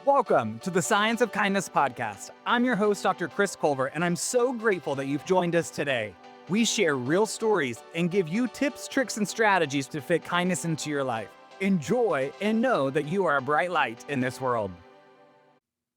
Welcome to the Science of Kindness podcast. I'm your host, Dr. Chris Culver, and I'm so grateful that you've joined us today. We share real stories and give you tips, tricks, and strategies to fit kindness into your life. Enjoy and know that you are a bright light in this world.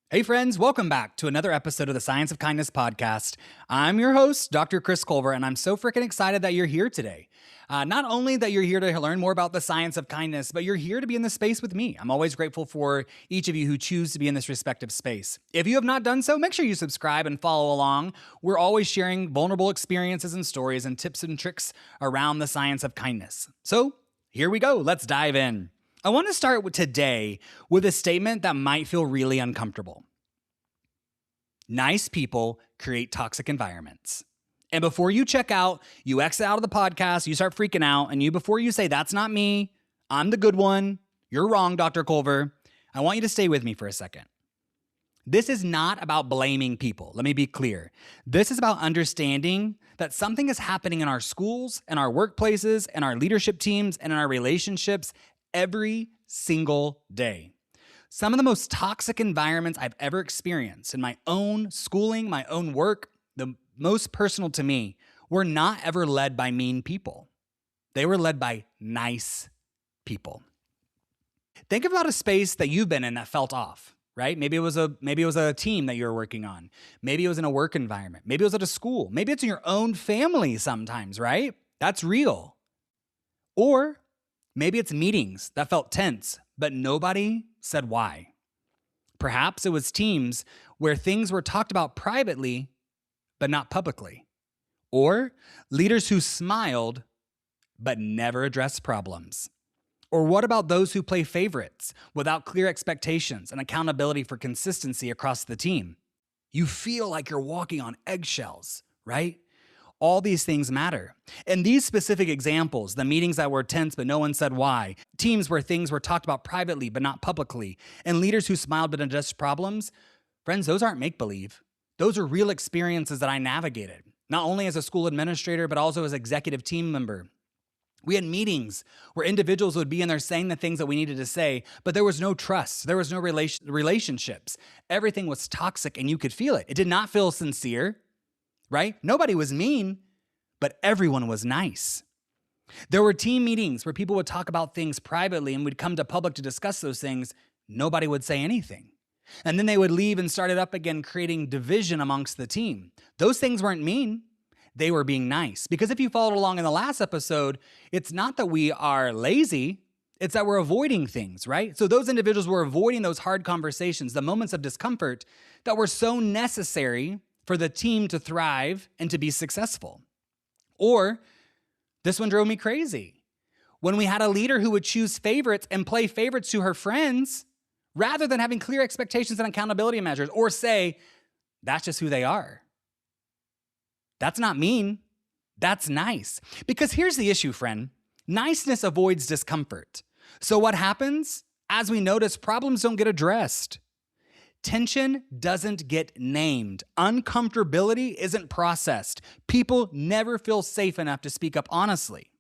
Hey friends, welcome back to another episode of the Science of Kindness podcast. I'm your host, Dr. Chris Culver, and I'm so freaking excited that you're here today. Not only that you're here to learn more about the science of kindness, but you're here to be in this space with me. I'm always grateful for each of you who choose to be in this respective space. If you have not done so, make sure you subscribe and follow along. We're always sharing vulnerable experiences and stories and tips and tricks around the science of kindness. So here we go. Let's dive in. I want to start today with a statement that might feel really uncomfortable. Nice people create toxic environments. And before you check out, you exit out of the podcast, you start freaking out, and before you say, that's not me, I'm the good one, you're wrong, Dr. Culver, I want you to stay with me for a second. This is not about blaming people. Let me be clear. This is about understanding that something is happening in our schools, in our workplaces, in our leadership teams, and in our relationships every single day. Some of the most toxic environments I've ever experienced in my own schooling, my own work, the most personal to me, were not ever led by mean people. They were led by nice people. Think about a space that you've been in that felt off, right? Maybe it was a team that you were working on. Maybe it was in a work environment. Maybe it was at a school. Maybe it's in your own family sometimes, right? That's real. Or maybe it's meetings that felt tense, but nobody said why. Perhaps it was teams where things were talked about privately, but not publicly. Or leaders who smiled, but never addressed problems. Or what about those who play favorites without clear expectations and accountability for consistency across the team? You feel like you're walking on eggshells, right? All these things matter. In these specific examples, the meetings that were tense but no one said why, teams where things were talked about privately but not publicly, and leaders who smiled but addressed problems, friends, those aren't make-believe. Those are real experiences that I navigated, not only as a school administrator, but also as an executive team member. We had meetings where individuals would be in there saying the things that we needed to say, but there was no trust. There was no relationships. Everything was toxic and you could feel it. It did not feel sincere, right? Nobody was mean, but everyone was nice. There were team meetings where people would talk about things privately and we'd come to public to discuss those things. Nobody would say anything. And then they would leave and start it up again, creating division amongst the team. Those things weren't mean. They were being nice. Because if you followed along in the last episode, it's not that we are lazy, it's that we're avoiding things, right? So those individuals were avoiding those hard conversations, the moments of discomfort that were so necessary for the team to thrive and to be successful. Or this one drove me crazy. When we had a leader who would choose favorites and play favorites to her friends, rather than having clear expectations and accountability measures, or say, that's just who they are. That's not mean. That's nice. Because here's the issue, friend. Niceness avoids discomfort. So what happens? As we notice, problems don't get addressed. Tension doesn't get named. Uncomfortability isn't processed. People never feel safe enough to speak up honestly.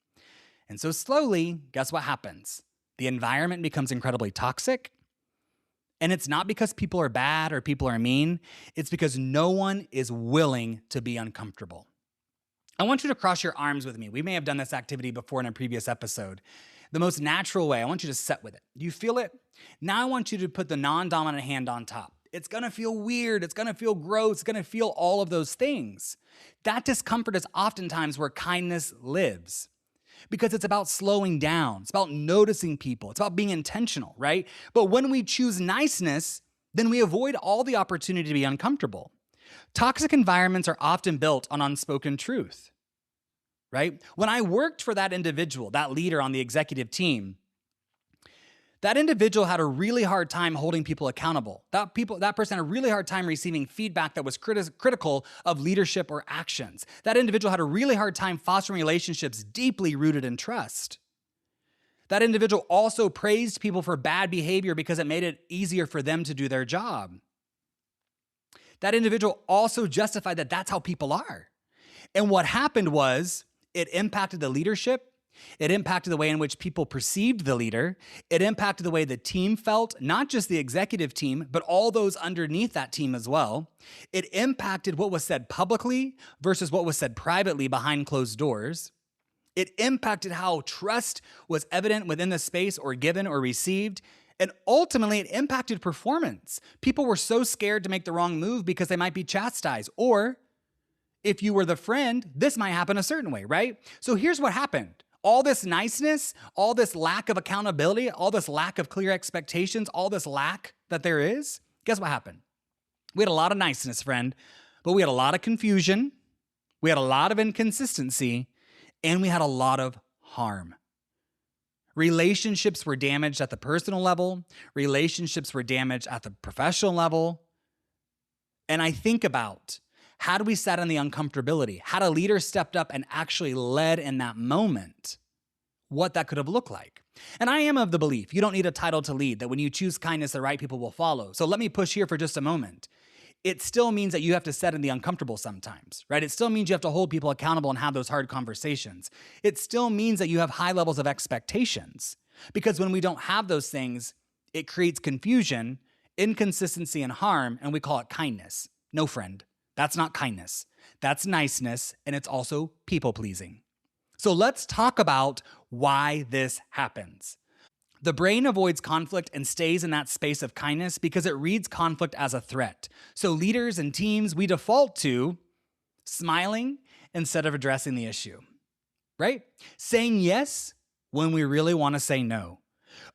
And so slowly, guess what happens? The environment becomes incredibly toxic. And it's not because people are bad or people are mean. It's because no one is willing to be uncomfortable. I want you to cross your arms with me. We may have done this activity before in a previous episode. The most natural way, I want you to sit with it. Do you feel it? Now I want you to put the non-dominant hand on top. It's going to feel weird. It's going to feel gross. It's going to feel all of those things. That discomfort is oftentimes where kindness lives. Because it's about slowing down. It's about noticing people. It's about being intentional, right? But when we choose niceness, then we avoid all the opportunity to be uncomfortable. Toxic environments are often built on unspoken truth, right? When I worked for that individual, that leader on the executive team, that individual had a really hard time holding people accountable. That person had a really hard time receiving feedback that was critical of leadership or actions. That individual had a really hard time fostering relationships deeply rooted in trust. That individual also praised people for bad behavior because it made it easier for them to do their job. That individual also justified that that's how people are. And what happened was it impacted the leadership It impacted the way in which people perceived the leader. It impacted the way the team felt, not just the executive team, but all those underneath that team as well. It impacted what was said publicly versus what was said privately behind closed doors. It impacted how trust was evident within the space or given or received. And ultimately, it impacted performance. People were so scared to make the wrong move because they might be chastised. Or if you were the friend, this might happen a certain way, right? So here's what happened. All this niceness, all this lack of accountability, all this lack of clear expectations, all this lack that there is, guess what happened? We had a lot of niceness, friend, but we had a lot of confusion. We had a lot of inconsistency. And we had a lot of harm. Relationships were damaged at the personal level. Relationships were damaged at the professional level. And I think about, how do we set in the uncomfortability? Had a leader stepped up and actually led in that moment, what that could have looked like. And I am of the belief, you don't need a title to lead, that when you choose kindness, the right people will follow. So let me push here for just a moment. It still means that you have to set in the uncomfortable sometimes, right? It still means you have to hold people accountable and have those hard conversations. It still means that you have high levels of expectations, because when we don't have those things, it creates confusion, inconsistency, and harm, and we call it kindness. No, friend, that's not kindness. That's niceness, and it's also people-pleasing. So let's talk about why this happens. The brain avoids conflict and stays in that space of kindness because it reads conflict as a threat. So leaders and teams, we default to smiling instead of addressing the issue, right? Saying yes when we really want to say no.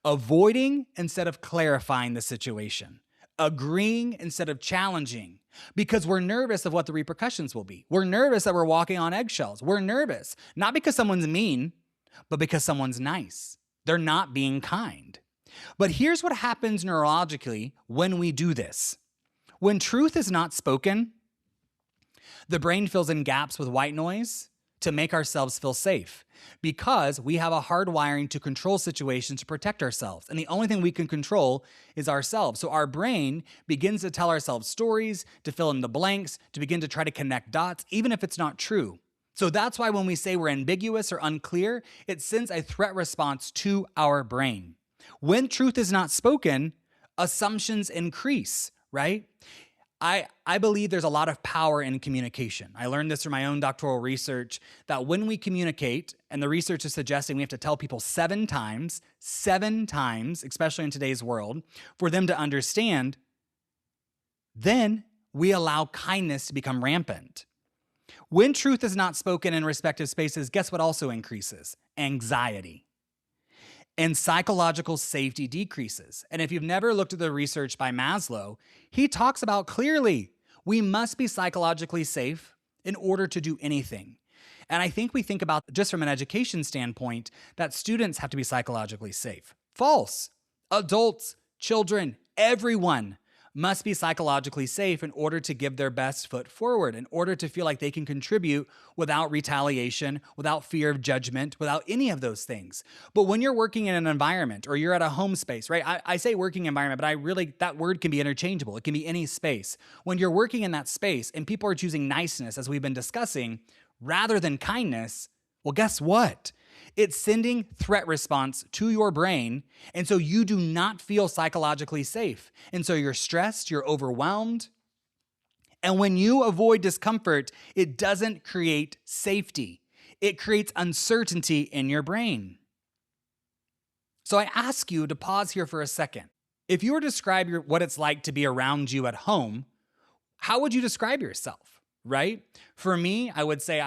Avoiding instead of clarifying the situation. Agreeing instead of challenging, because we're nervous of what the repercussions will be. We're nervous that we're walking on eggshells. We're nervous, not because someone's mean, but because someone's nice. They're not being kind. But here's what happens neurologically when we do this. When truth is not spoken, the brain fills in gaps with white noise to make ourselves feel safe, because we have a hard wiring to control situations to protect ourselves. And the only thing we can control is ourselves. So our brain begins to tell ourselves stories, to fill in the blanks, to begin to try to connect dots, even if it's not true. So that's why when we say we're ambiguous or unclear, it sends a threat response to our brain. When truth is not spoken, assumptions increase, right? I believe there's a lot of power in communication. I learned this from my own doctoral research, that when we communicate, and the research is suggesting we have to tell people 7 times, especially in today's world, for them to understand, then we allow kindness to become rampant. When truth is not spoken in respective spaces, guess what also increases? Anxiety. And psychological safety decreases. And if you've never looked at the research by Maslow, he talks about clearly we must be psychologically safe in order to do anything. And I think we think about, just from an education standpoint, that students have to be psychologically safe. False. Adults, children, everyone must be psychologically safe in order to give their best foot forward, in order to feel like they can contribute without retaliation, without fear of judgment, without any of those things. But when you're working in an environment, or you're at a home space, right? I say working environment, but that word can be interchangeable. It can be any space. When you're working in that space and people are choosing niceness, as we've been discussing, rather than kindness, well, guess what? It's sending threat response to your brain, and so you do not feel psychologically safe. And so you're stressed, you're overwhelmed. And when you avoid discomfort, it doesn't create safety. It creates uncertainty in your brain. So I ask you to pause here for a second. If you were to describe what it's like to be around you at home, how would you describe yourself, right? For me, I would say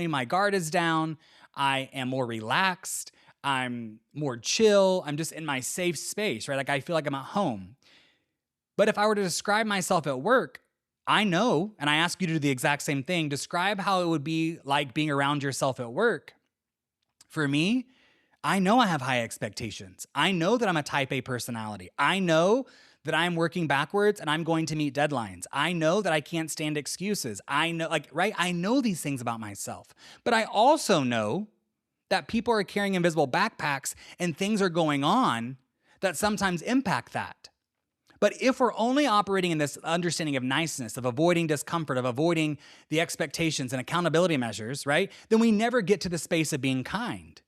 my guard is down. I am more relaxed. I'm more chill. I'm just in my safe space, right? Like I feel like I'm at home. But if I were to describe myself at work, I know, and I ask you to do the exact same thing, describe how it would be like being around yourself at work. For me, I know I have high expectations. I know that I'm a type A personality. I know that I'm working backwards and I'm going to meet deadlines. I know that I can't stand excuses. I know, I know these things about myself. But I also know that people are carrying invisible backpacks and things are going on that sometimes impact that. But if we're only operating in this understanding of niceness, of avoiding discomfort, of avoiding the expectations and accountability measures, right, then we never get to the space of being kind.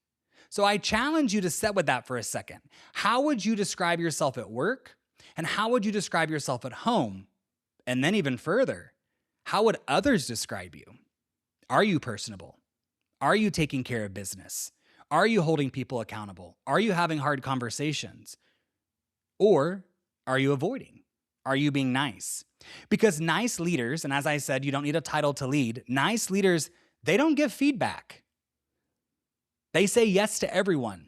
So I challenge you to sit with that for a second. How would you describe yourself at work? And how would you describe yourself at home? And then even further, how would others describe you? Are you personable? Are you taking care of business? Are you holding people accountable? Are you having hard conversations? Or are you avoiding? Are you being nice? Because nice leaders, and as I said, you don't need a title to lead, nice leaders, they don't give feedback. They say yes to everyone,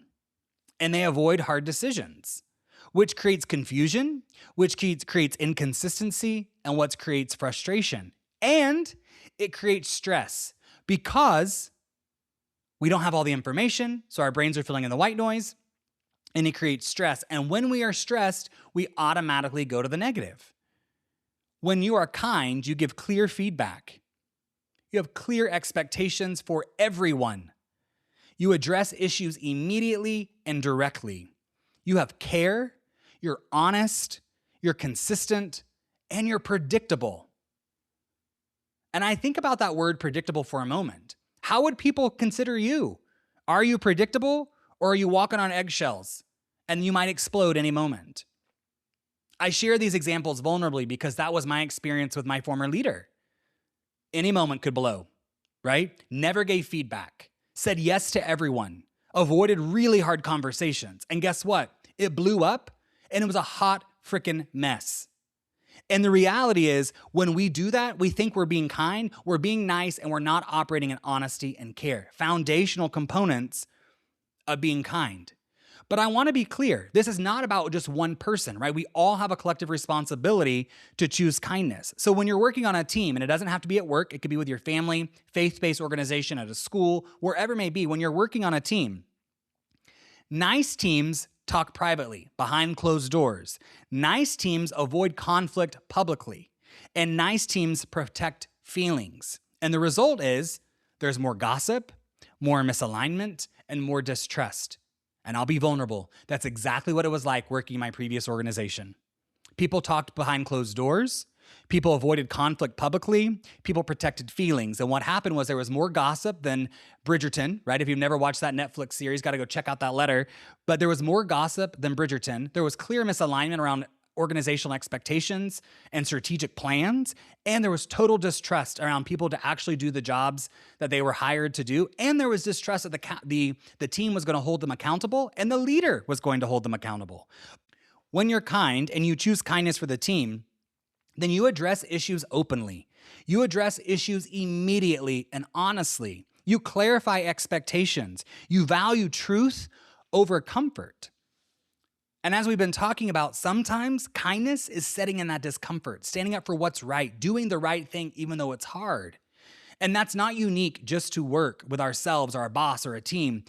and they avoid hard decisions, which creates confusion, which creates inconsistency, and what creates frustration. And it creates stress because we don't have all the information, so our brains are filling in the white noise, and it creates stress. And when we are stressed, we automatically go to the negative. When you are kind, you give clear feedback. You have clear expectations for everyone. You address issues immediately and directly. You have care, you're honest, you're consistent, and you're predictable. And I think about that word predictable for a moment. How would people consider you? Are you predictable, or are you walking on eggshells and you might explode any moment? I share these examples vulnerably because that was my experience with my former leader. Any moment could blow, right? Never gave feedback. Said yes to everyone, avoided really hard conversations. And guess what? It blew up and it was a hot freaking mess. And the reality is when we do that, we think we're being kind, we're being nice, and we're not operating in honesty and care. Foundational components of being kind. But I want to be clear, this is not about just one person, right? We all have a collective responsibility to choose kindness. So when you're working on a team, and it doesn't have to be at work, it could be with your family, faith-based organization, at a school, wherever it may be, when you're working on a team, nice teams talk privately, behind closed doors. Nice teams avoid conflict publicly. And nice teams protect feelings. And the result is there's more gossip, more misalignment, and more distrust. And I'll be vulnerable. That's exactly what it was like working in my previous organization. People talked behind closed doors. People avoided conflict publicly. People protected feelings. And what happened was there was more gossip than Bridgerton, right? If you've never watched that Netflix series, got to go check out that letter. But there was more gossip than Bridgerton. There was clear misalignment around organizational expectations and strategic plans. And there was total distrust around people to actually do the jobs that they were hired to do. And there was distrust that the team was going to hold them accountable and the leader was going to hold them accountable. When you're kind and you choose kindness for the team, then you address issues openly. You address issues immediately and honestly. You clarify expectations. You value truth over comfort. And as we've been talking about, sometimes kindness is setting in that discomfort, standing up for what's right, doing the right thing even though it's hard. And that's not unique just to work with ourselves or our boss or a team.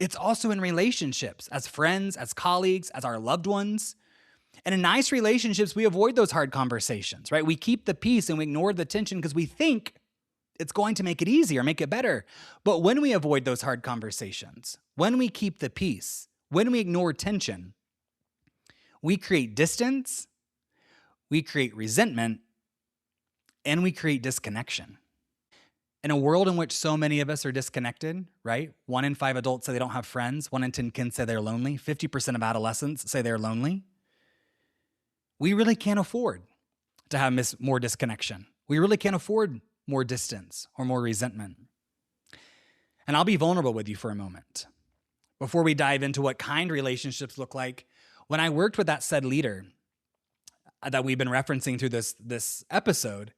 It's also in relationships, as friends, as colleagues, as our loved ones. And in nice relationships, we avoid those hard conversations, right? We keep the peace and we ignore the tension because we think it's going to make it easier, make it better. But when we avoid those hard conversations, when we keep the peace, when we ignore tension, we create distance, we create resentment, and we create disconnection. In a world in which so many of us are disconnected, right? 1 in 5 adults say they don't have friends. 1 in 10 kids say they're lonely. 50% of adolescents say they're lonely. We really can't afford to have more disconnection. We really can't afford more distance or more resentment. And I'll be vulnerable with you for a moment. Before we dive into what kind relationships look like, when I worked with that said leader that we've been referencing through this episode,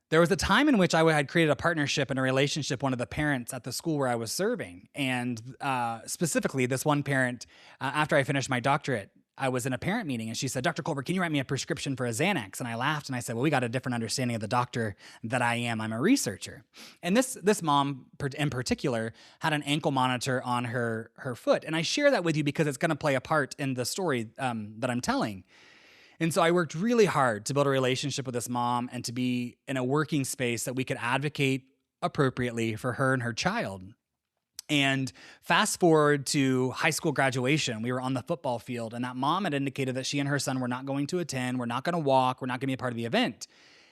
there was a time in which I had created a partnership and a relationship with one of the parents at the school where I was serving. And specifically, this one parent, after I finished my doctorate, I was in a parent meeting and she said, "Dr. Culver, can you write me a prescription for a Xanax?" And I laughed and I said, "Well, we got a different understanding of the doctor that I am. I'm a researcher." And this mom in particular had an ankle monitor on her foot. And I share that with you because it's going to play a part in the story that I'm telling. And so I worked really hard to build a relationship with this mom and to be in a working space that we could advocate appropriately for her and her child. And fast forward to high school graduation, we were on the football field and that mom had indicated that she and her son were not going to attend, we're not going to walk, we're not going to be a part of the event.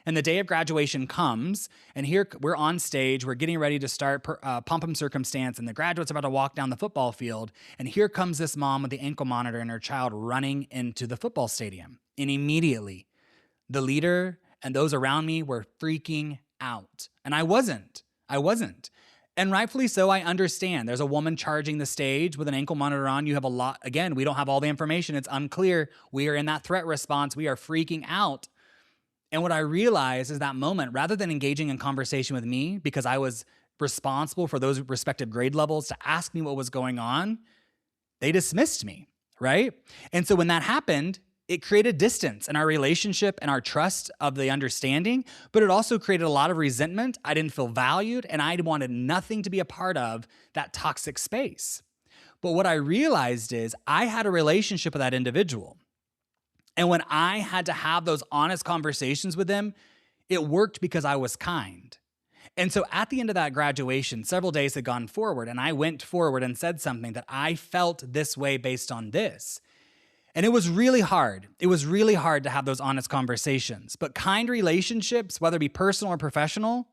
And the day of graduation comes, and here we're on stage, we're getting ready to start pomp and circumstance, and the graduate's about to walk down the football field, and here comes this mom with the ankle monitor and her child running into the football stadium. And immediately, the leader and those around me were freaking out. And I wasn't. And rightfully so, I understand. There's a woman charging the stage with an ankle monitor on. You have a lot. Again, we don't have all the information. It's unclear. We are in that threat response. We are freaking out. And what I realized is that moment, rather than engaging in conversation with me, because I was responsible for those respective grade levels to ask me what was going on, they dismissed me, right? And so when that happened, it created distance in our relationship and our trust of the understanding, but it also created a lot of resentment. I didn't feel valued, and I wanted nothing to be a part of that toxic space. But what I realized is I had a relationship with that individual. And when I had to have those honest conversations with them, it worked because I was kind. And so at the end of that graduation, several days had gone forward, and I went forward and said something that I felt this way based on this. And it was really hard. It was really hard to have those honest conversations. But kind relationships, whether it be personal or professional,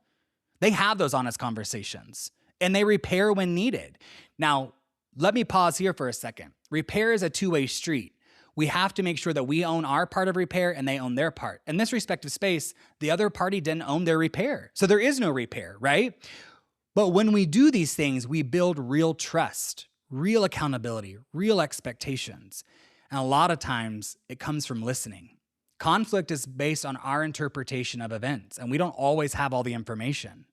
they have those honest conversations, and they repair when needed. Now, let me pause here for a second. Repair is a two-way street. We have to make sure that we own our part of repair and they own their part. In this respective space, the other party didn't own their repair. So there is no repair, right? But when we do these things, we build real trust, real accountability, real expectations. And a lot of times it comes from listening. Conflict is based on our interpretation of events, and we don't always have all the information.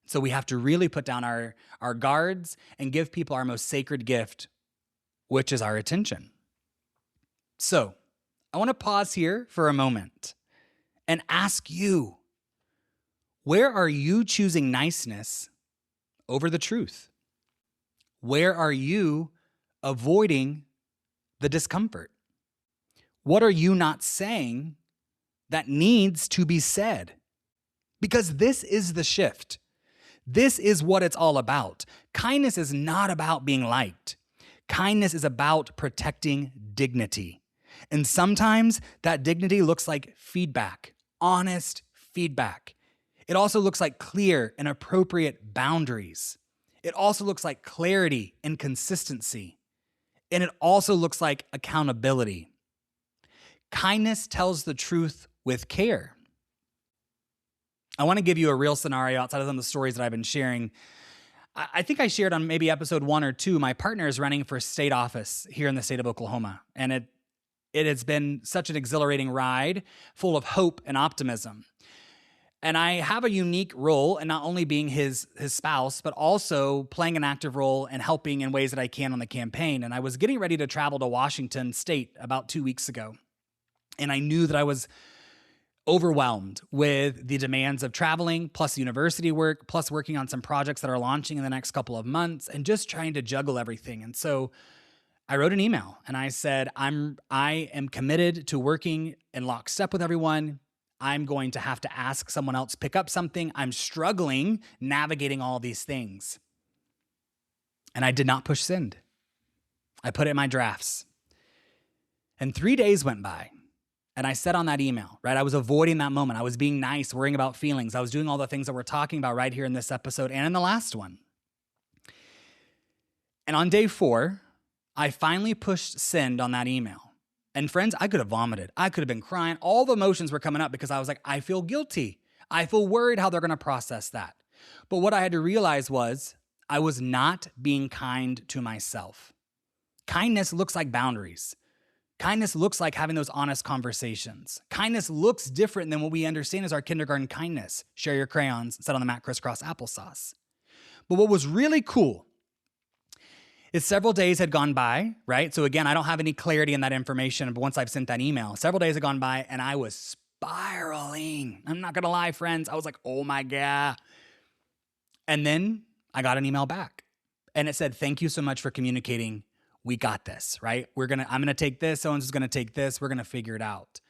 So we have to really put down our guards and give people our most sacred gift, which is our attention. So I want to pause here for a moment and ask you, where are you choosing niceness over the truth? Where are you avoiding the discomfort? What are you not saying that needs to be said? Because this is the shift. This is what it's all about. Kindness is not about being liked. Kindness is about protecting dignity. And sometimes that dignity looks like feedback, honest feedback. It also looks like clear and appropriate boundaries. It also looks like clarity and consistency. And it also looks like accountability. Kindness tells the truth with care. I want to give you a real scenario outside of some of the stories that I've been sharing. I think I shared on maybe episode 1 or 2, my partner is running for state office here in the state of Oklahoma. And it has been such an exhilarating ride, full of hope and optimism. And I have a unique role in not only being his spouse, but also playing an active role and helping in ways that I can on the campaign. And I was getting ready to travel to Washington State about 2 weeks ago. And I knew that I was overwhelmed with the demands of traveling, plus university work, plus working on some projects that are launching in the next couple of months, and just trying to juggle everything. And so I wrote an email and I said, I am committed to working in lockstep with everyone. I'm going to have to ask someone else pick up something. I'm struggling navigating all these things. And I did not push send. I put it in my drafts. And 3 days went by. And I said on that email, right, I was avoiding that moment. I was being nice, worrying about feelings. I was doing all the things that we're talking about right here in this episode and in the last one. And on day 4, I finally pushed send on that email. And friends, I could have vomited. I could have been crying. All the emotions were coming up because I was like, I feel guilty. I feel worried how they're going to process that. But what I had to realize was I was not being kind to myself. Kindness looks like boundaries. Kindness looks like having those honest conversations. Kindness looks different than what we understand as our kindergarten kindness. Share your crayons, sit on the mat, crisscross applesauce. But what was really cool is several days had gone by, right? So again, I don't have any clarity in that information, but once I've sent that email, several days had gone by and I was spiraling. I'm not gonna lie, friends. I was like, oh my God. And then I got an email back and it said, thank you so much for communicating. We got this, right? I'm gonna take this, someone's gonna take this, we're gonna figure it out.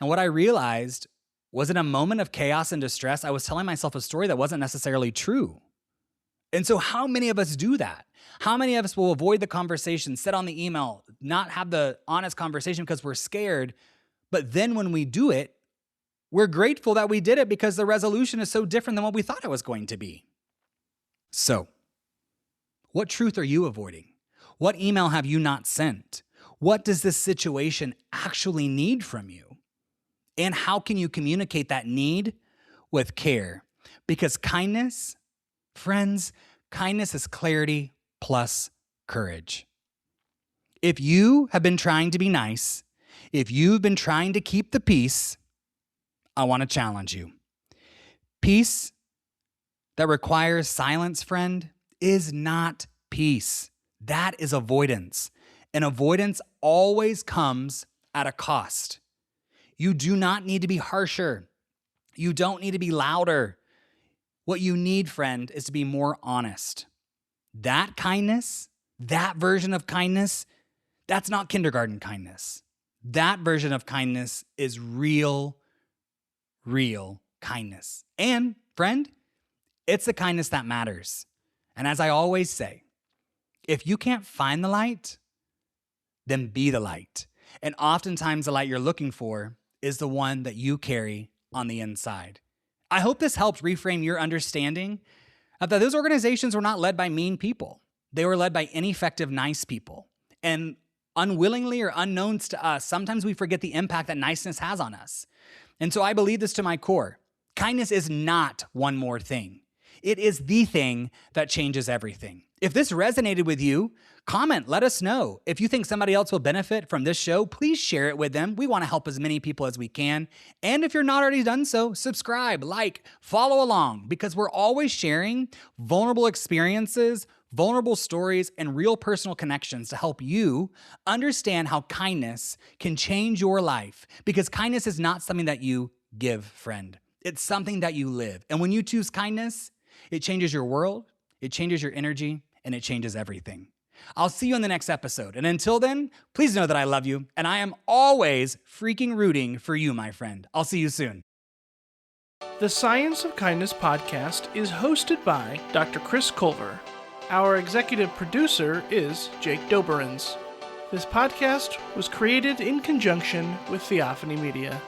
And what I realized was in a moment of chaos and distress, I was telling myself a story that wasn't necessarily true. And so how many of us do that? How many of us will avoid the conversation, sit on the email, not have the honest conversation because we're scared, but then when we do it, We're grateful that we did it because the resolution is so different than what we thought it was going to be. So, what truth are you avoiding? What email have you not sent? What does this situation actually need from you? And how can you communicate that need with care? Because kindness, friends, kindness is clarity plus courage. If you have been trying to be nice, if you've been trying to keep the peace, I want to challenge you. Peace that requires silence, friend, is not peace. That is avoidance. And avoidance always comes at a cost. You do not need to be harsher. You don't need to be louder. What you need, friend, is to be more honest. That kindness, that version of kindness, that's not kindergarten kindness. That version of kindness is real kindness. And, friend, it's the kindness that matters. And as I always say, if you can't find the light, then be the light. And oftentimes the light you're looking for is the one that you carry on the inside. I hope this helped reframe your understanding of that those organizations were not led by mean people. They were led by ineffective, nice people. And unwillingly or unknowns to us, sometimes we forget the impact that niceness has on us. And so I believe this to my core. Kindness is not one more thing. It is the thing that changes everything. If this resonated with you, comment, let us know. If you think somebody else will benefit from this show, please share it with them. We want to help as many people as we can. And if you're not already done so, subscribe, like, follow along, because we're always sharing vulnerable experiences, vulnerable stories, and real personal connections to help you understand how kindness can change your life. Because kindness is not something that you give, friend. It's something that you live. And when you choose kindness, it changes your world, it changes your energy, and it changes everything. I'll see you in the next episode. And until then, please know that I love you, and I am always freaking rooting for you, my friend. I'll see you soon. The Science of Kindness podcast is hosted by Dr. Chris Culver. Our executive producer is Jake Doberens. This podcast was created in conjunction with Theophany Media.